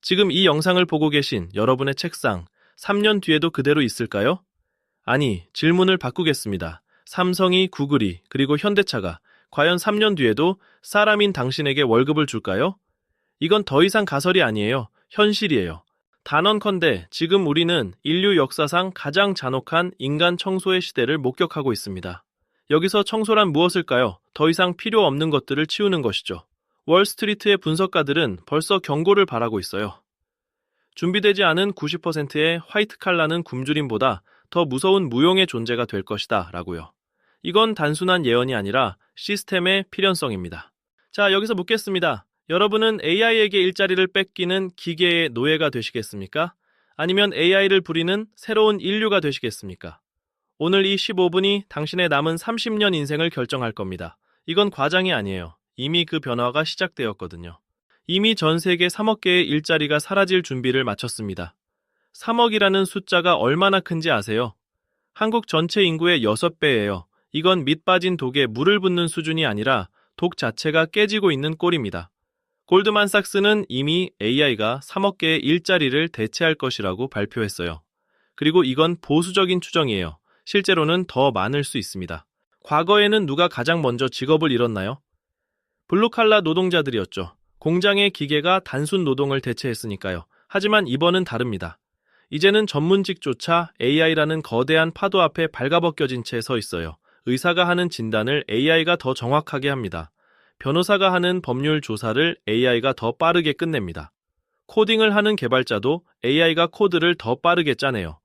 지금 이 영상을 보고 계신 여러분의 책상, 3년 뒤에도 그대로 있을까요? 아니, 질문을 바꾸겠습니다. 삼성이, 구글이, 그리고 현대차가 과연 3년 뒤에도 사람인 당신에게 월급을 줄까요? 이건 더 이상 가설이 아니에요. 현실이에요. 단언컨대 지금 우리는 인류 역사상 가장 잔혹한 인간 청소의 시대를 목격하고 있습니다. 여기서 청소란 무엇일까요? 더 이상 필요 없는 것들을 치우는 것이죠. 월스트리트의 분석가들은 벌써 경고를 바라고 있어요. 준비되지 않은 90%의 화이트 칼라는 굶주림보다 더 무서운 무용의 존재가 될 것이다 라고요. 이건 단순한 예언이 아니라 시스템의 필연성입니다. 자, 여기서 묻겠습니다. 여러분은 AI에게 일자리를 뺏기는 기계의 노예가 되시겠습니까? 아니면 AI를 부리는 새로운 인류가 되시겠습니까? 오늘 이 15분이 당신의 남은 30년 인생을 결정할 겁니다. 이건 과장이 아니에요. 이미 그 변화가 시작되었거든요. 이미 전 세계 3억 개의 일자리가 사라질 준비를 마쳤습니다. 3억이라는 숫자가 얼마나 큰지 아세요? 한국 전체 인구의 6배예요. 이건 밑 빠진 독에 물을 붓는 수준이 아니라 독 자체가 깨지고 있는 꼴입니다. 골드만삭스는 이미 AI가 3억 개의 일자리를 대체할 것이라고 발표했어요. 그리고 이건 보수적인 추정이에요. 실제로는 더 많을 수 있습니다. 과거에는 누가 가장 먼저 직업을 잃었나요? 블루칼라 노동자들이었죠. 공장의 기계가 단순 노동을 대체했으니까요. 하지만 이번은 다릅니다. 이제는 전문직조차 AI라는 거대한 파도 앞에 발가벗겨진 채 서 있어요. 의사가 하는 진단을 AI가 더 정확하게 합니다. 변호사가 하는 법률 조사를 AI가 더 빠르게 끝냅니다. 코딩을 하는 개발자도 AI가 코드를 더 빠르게 짜내요.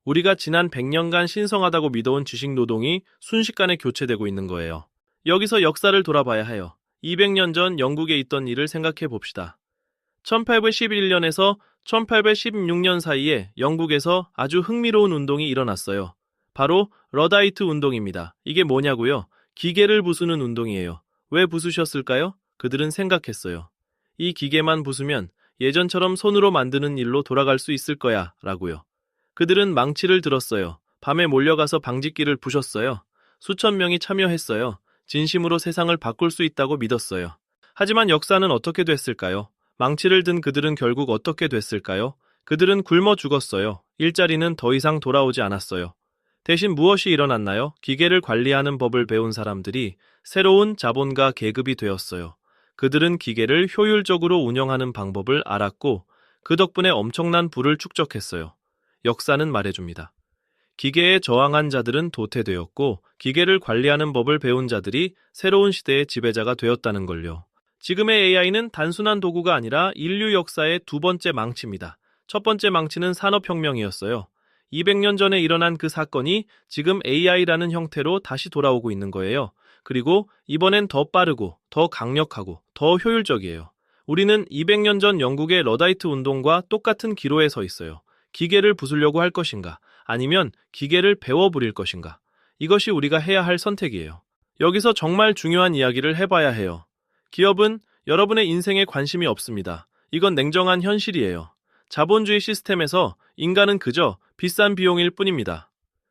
우리가 지난 100년간 신성하다고 믿어온 지식 노동이 순식간에 교체되고 있는 거예요. 여기서 역사를 돌아봐야 해요. 200년 전 영국에 있던 일을 생각해 봅시다. 1811년에서 1816년 사이에 영국에서 아주 흥미로운 운동이 일어났어요. 바로 러다이트 운동입니다. 이게 뭐냐고요? 기계를 부수는 운동이에요. 왜 부수셨을까요? 그들은 생각했어요. 이 기계만 부수면 예전처럼 손으로 만드는 일로 돌아갈 수 있을 거야 라고요. 그들은 망치를 들었어요. 밤에 몰려가서 방직기를 부셨어요. 수천 명이 참여했어요. 진심으로 세상을 바꿀 수 있다고 믿었어요. 하지만 역사는 어떻게 됐을까요? 망치를 든 그들은 결국 어떻게 됐을까요? 그들은 굶어 죽었어요. 일자리는 더 이상 돌아오지 않았어요. 대신 무엇이 일어났나요? 기계를 관리하는 법을 배운 사람들이 새로운 자본가 계급이 되었어요. 그들은 기계를 효율적으로 운영하는 방법을 알았고 그 덕분에 엄청난 부를 축적했어요. 역사는 말해줍니다. 기계에 저항한 자들은 도태되었고 기계를 관리하는 법을 배운 자들이 새로운 시대의 지배자가 되었다는 걸요. 지금의 AI는 단순한 도구가 아니라 인류 역사의 두 번째 망치입니다. 첫 번째 망치는 산업혁명이었어요. 200년 전에 일어난 그 사건이 지금 AI라는 형태로 다시 돌아오고 있는 거예요. 그리고 이번엔 더 빠르고 더 강력하고 더 효율적이에요. 우리는 200년 전 영국의 러다이트 운동과 똑같은 기로에 서 있어요. 기계를 부수려고 할 것인가? 아니면 기계를 배워 부릴 것인가? 이것이 우리가 해야 할 선택이에요. 여기서 정말 중요한 이야기를 해봐야 해요. 기업은 여러분의 인생에 관심이 없습니다. 이건 냉정한 현실이에요. 자본주의 시스템에서 인간은 그저 비싼 비용일 뿐입니다.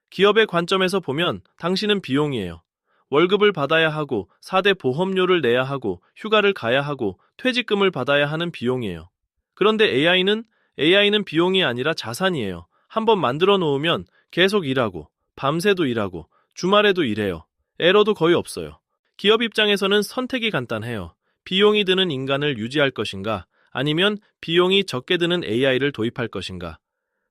기업의 관점에서 보면 당신은 비용이에요. 월급을 받아야 하고 4대 보험료를 내야 하고 휴가를 가야 하고 퇴직금을 받아야 하는 비용이에요. 그런데 AI는 비용이 아니라 자산이에요. 한번 만들어 놓으면 계속 일하고 밤새도 일하고 주말에도 일해요. 에러도 거의 없어요. 기업 입장에서는 선택이 간단해요. 비용이 드는 인간을 유지할 것인가 아니면 비용이 적게 드는 AI를 도입할 것인가.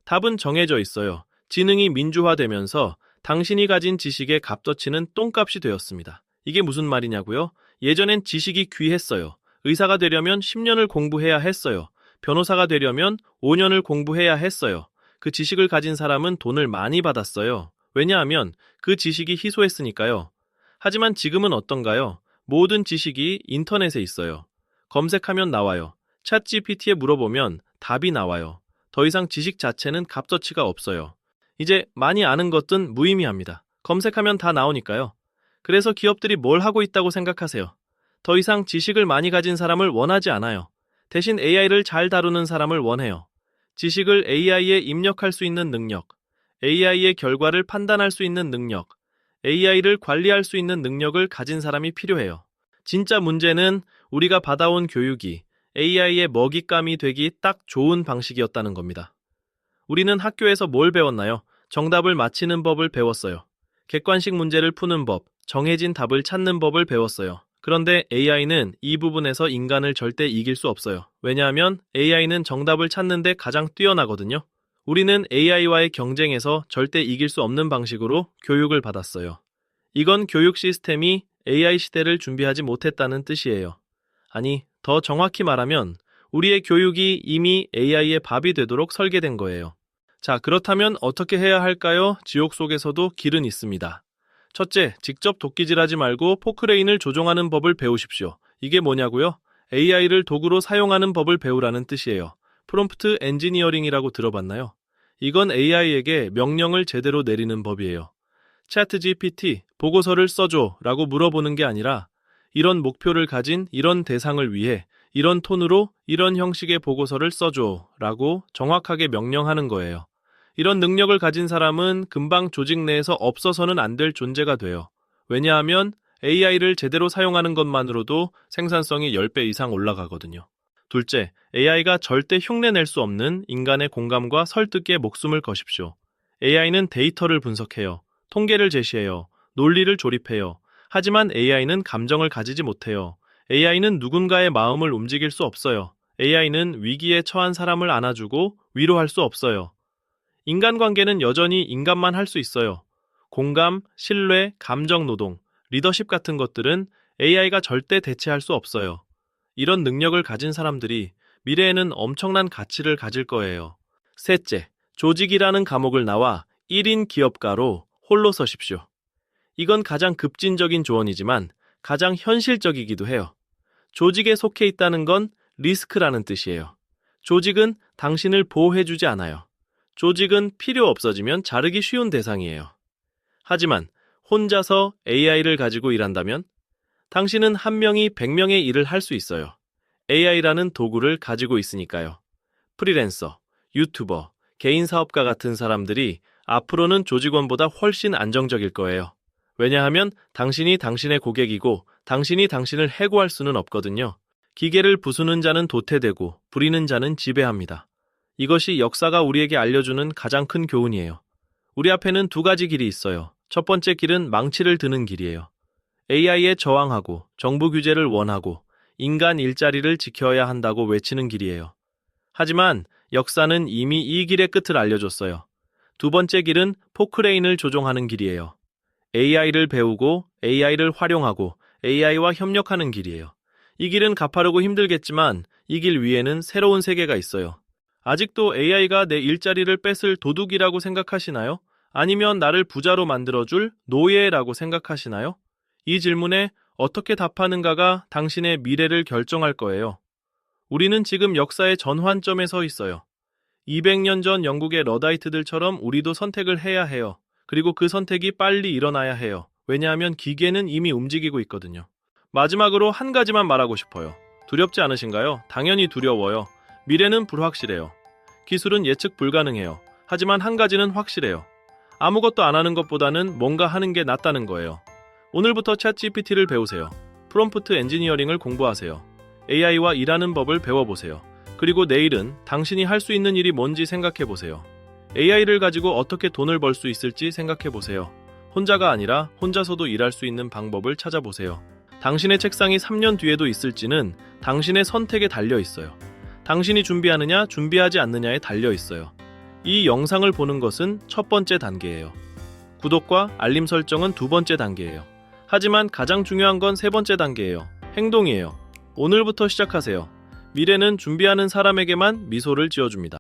답은 정해져 있어요. 지능이 민주화되면서 당신이 가진 지식의 값어치는 똥값이 되었습니다. 이게 무슨 말이냐고요? 예전엔 지식이 귀했어요. 의사가 되려면 10년을 공부해야 했어요. 변호사가 되려면 5년을 공부해야 했어요. 그 지식을 가진 사람은 돈을 많이 받았어요. 왜냐하면 그 지식이 희소했으니까요. 하지만 지금은 어떤가요? 모든 지식이 인터넷에 있어요. 검색하면 나와요. 챗GPT에 물어보면 답이 나와요. 더 이상 지식 자체는 값어치가 없어요. 이제 많이 아는 것은 무의미합니다. 검색하면 다 나오니까요. 그래서 기업들이 뭘 하고 있다고 생각하세요? 더 이상 지식을 많이 가진 사람을 원하지 않아요. 대신 AI를 잘 다루는 사람을 원해요. 지식을 AI에 입력할 수 있는 능력, AI의 결과를 판단할 수 있는 능력, AI를 관리할 수 있는 능력을 가진 사람이 필요해요. 진짜 문제는 우리가 받아온 교육이 AI의 먹잇감이 되기 딱 좋은 방식이었다는 겁니다. 우리는 학교에서 뭘 배웠나요? 정답을 맞히는 법을 배웠어요. 객관식 문제를 푸는 법, 정해진 답을 찾는 법을 배웠어요. 그런데 AI는 이 부분에서 인간을 절대 이길 수 없어요. 왜냐하면 AI는 정답을 찾는데 가장 뛰어나거든요. 우리는 AI와의 경쟁에서 절대 이길 수 없는 방식으로 교육을 받았어요. 이건 교육 시스템이 AI 시대를 준비하지 못했다는 뜻이에요. 아니, 더 정확히 말하면 우리의 교육이 이미 AI의 밥이 되도록 설계된 거예요. 자, 그렇다면 어떻게 해야 할까요? 지옥 속에서도 길은 있습니다. 첫째, 직접 도끼질하지 말고 포크레인을 조종하는 법을 배우십시오. 이게 뭐냐고요? AI를 도구로 사용하는 법을 배우라는 뜻이에요. 프롬프트 엔지니어링이라고 들어봤나요? 이건 AI에게 명령을 제대로 내리는 법이에요. 챗 GPT, 보고서를 써줘 라고 물어보는 게 아니라 이런 목표를 가진 이런 대상을 위해 이런 톤으로 이런 형식의 보고서를 써줘 라고 정확하게 명령하는 거예요. 이런 능력을 가진 사람은 금방 조직 내에서 없어서는 안 될 존재가 돼요. 왜냐하면 AI를 제대로 사용하는 것만으로도 생산성이 10배 이상 올라가거든요. 둘째, AI가 절대 흉내낼 수 없는 인간의 공감과 설득에 목숨을 거십시오. AI는 데이터를 분석해요. 통계를 제시해요. 논리를 조립해요. 하지만 AI는 감정을 가지지 못해요. AI는 누군가의 마음을 움직일 수 없어요. AI는 위기에 처한 사람을 안아주고 위로할 수 없어요. 인간관계는 여전히 인간만 할 수 있어요. 공감, 신뢰, 감정 노동, 리더십 같은 것들은 AI가 절대 대체할 수 없어요. 이런 능력을 가진 사람들이 미래에는 엄청난 가치를 가질 거예요. 셋째, 조직이라는 과목을 나와 1인 기업가로 홀로 서십시오. 이건 가장 급진적인 조언이지만 가장 현실적이기도 해요. 조직에 속해 있다는 건 리스크라는 뜻이에요. 조직은 당신을 보호해주지 않아요. 조직은 필요 없어지면 자르기 쉬운 대상이에요. 하지만 혼자서 AI를 가지고 일한다면 당신은 한 명이 100명의 일을 할 수 있어요. AI라는 도구를 가지고 있으니까요. 프리랜서, 유튜버, 개인 사업가 같은 사람들이 앞으로는 조직원보다 훨씬 안정적일 거예요. 왜냐하면 당신이 당신의 고객이고 당신이 당신을 해고할 수는 없거든요. 기계를 부수는 자는 도태되고 부리는 자는 지배합니다. 이것이 역사가 우리에게 알려주는 가장 큰 교훈이에요. 우리 앞에는 두 가지 길이 있어요. 첫 번째 길은 망치를 드는 길이에요. AI에 저항하고 정부 규제를 원하고 인간 일자리를 지켜야 한다고 외치는 길이에요. 하지만 역사는 이미 이 길의 끝을 알려줬어요. 두 번째 길은 포크레인을 조종하는 길이에요. AI를 배우고 AI를 활용하고 AI와 협력하는 길이에요. 이 길은 가파르고 힘들겠지만 이 길 위에는 새로운 세계가 있어요. 아직도 AI가 내 일자리를 뺏을 도둑이라고 생각하시나요? 아니면 나를 부자로 만들어줄 노예라고 생각하시나요? 이 질문에 어떻게 답하는가가 당신의 미래를 결정할 거예요. 우리는 지금 역사의 전환점에 서 있어요. 200년 전 영국의 러다이트들처럼 우리도 선택을 해야 해요. 그리고 그 선택이 빨리 일어나야 해요. 왜냐하면 기계는 이미 움직이고 있거든요. 마지막으로 한 가지만 말하고 싶어요. 두렵지 않으신가요? 당연히 두려워요. 미래는 불확실해요. 기술은 예측 불가능해요. 하지만 한 가지는 확실해요. 아무것도 안 하는 것보다는 뭔가 하는 게 낫다는 거예요. 오늘부터 챗 GPT를 배우세요. 프롬프트 엔지니어링을 공부하세요. AI와 일하는 법을 배워보세요. 그리고 내일은 당신이 할 수 있는 일이 뭔지 생각해보세요. AI를 가지고 어떻게 돈을 벌 수 있을지 생각해보세요. 혼자가 아니라 혼자서도 일할 수 있는 방법을 찾아보세요. 당신의 책상이 3년 뒤에도 있을지는 당신의 선택에 달려 있어요. 당신이 준비하느냐, 준비하지 않느냐에 달려 있어요. 이 영상을 보는 것은 첫 번째 단계예요. 구독과 알림 설정은 두 번째 단계예요. 하지만 가장 중요한 건 세 번째 단계예요. 행동이에요. 오늘부터 시작하세요. 미래는 준비하는 사람에게만 미소를 지어줍니다.